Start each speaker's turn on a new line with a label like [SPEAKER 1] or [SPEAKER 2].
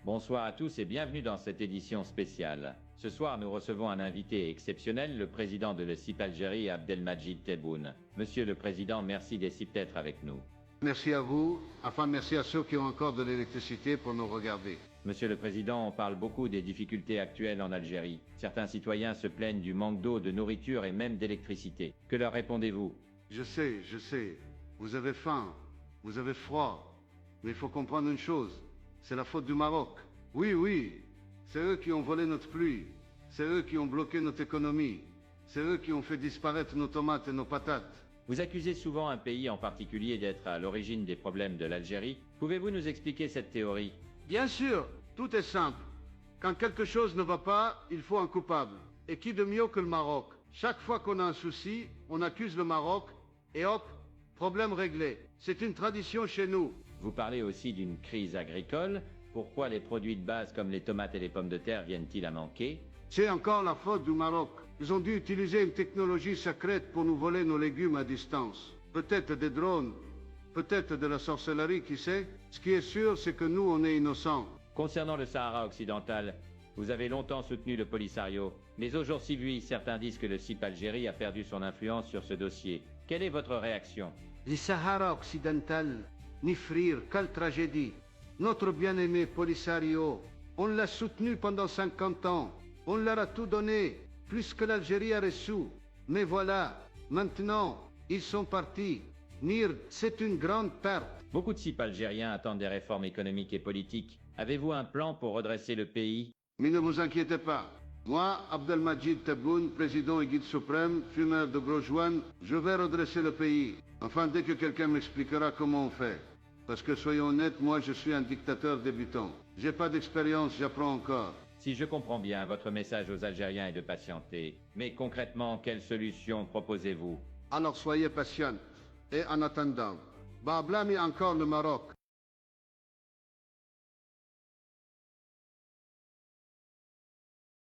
[SPEAKER 1] Bonsoir à tous et bienvenue dans cette édition spéciale. Ce soir, nous recevons un invité exceptionnel, le président de l'ESIP Algérie, Abdelmajid Tebboune. Monsieur le Président, merci d'être avec nous.
[SPEAKER 2] Merci à vous, enfin merci à ceux qui ont encore de l'électricité pour nous regarder.
[SPEAKER 1] Monsieur le Président, on parle beaucoup des difficultés actuelles en Algérie. Certains citoyens se plaignent du manque d'eau, de nourriture et même d'électricité. Que leur répondez-vous?
[SPEAKER 2] Je sais, vous avez faim, vous avez froid, mais il faut comprendre une chose, c'est la faute du Maroc. Oui, c'est eux qui ont volé notre pluie, c'est eux qui ont bloqué notre économie, c'est eux qui ont fait disparaître nos tomates et nos patates.
[SPEAKER 1] Vous accusez souvent un pays en particulier d'être à l'origine des problèmes de l'Algérie. Pouvez-vous nous expliquer cette théorie?
[SPEAKER 2] Bien sûr, tout est simple. Quand quelque chose ne va pas, il faut un coupable. Et qui de mieux que le Maroc? Chaque fois qu'on a un souci, on accuse le Maroc et hop, problème réglé. C'est une tradition chez nous.
[SPEAKER 1] Vous parlez aussi d'une crise agricole. Pourquoi les produits de base comme les tomates et les pommes de terre viennent-ils à manquer?
[SPEAKER 2] C'est encore la faute du Maroc. Ils ont dû utiliser une technologie secrète pour nous voler nos légumes à distance. Peut-être des drones, peut-être de la sorcellerie, qui sait? Ce qui est sûr, c'est que nous, on est innocents.
[SPEAKER 1] Concernant le Sahara occidental, vous avez longtemps soutenu le Polisario, mais aujourd'hui, certains disent que le CIP Algérie a perdu son influence sur ce dossier. Quelle est votre réaction?
[SPEAKER 2] Le Sahara occidental, Nifrir, quelle tragédie. Notre bien-aimé Polisario, on l'a soutenu pendant 50 ans. On leur a tout donné, plus que l'Algérie a reçu. Mais voilà, maintenant, ils sont partis. Nir, c'est une grande perte.
[SPEAKER 1] Beaucoup de CIP algériens attendent des réformes économiques et politiques. Avez-vous un plan pour redresser le pays?
[SPEAKER 2] Mais ne vous inquiétez pas. Moi, Abdelmajid Tebboune, président et guide suprême, fumeur de gros joints, je vais redresser le pays. Enfin, dès que quelqu'un m'expliquera comment on fait. Parce que soyons honnêtes, moi je suis un dictateur débutant. J'ai pas d'expérience, j'apprends encore.
[SPEAKER 1] Si je comprends bien, votre message aux Algériens est de patienter. Mais concrètement, quelle solution proposez-vous?
[SPEAKER 2] Alors soyez patients. Et en attendant, blâmez encore le Maroc.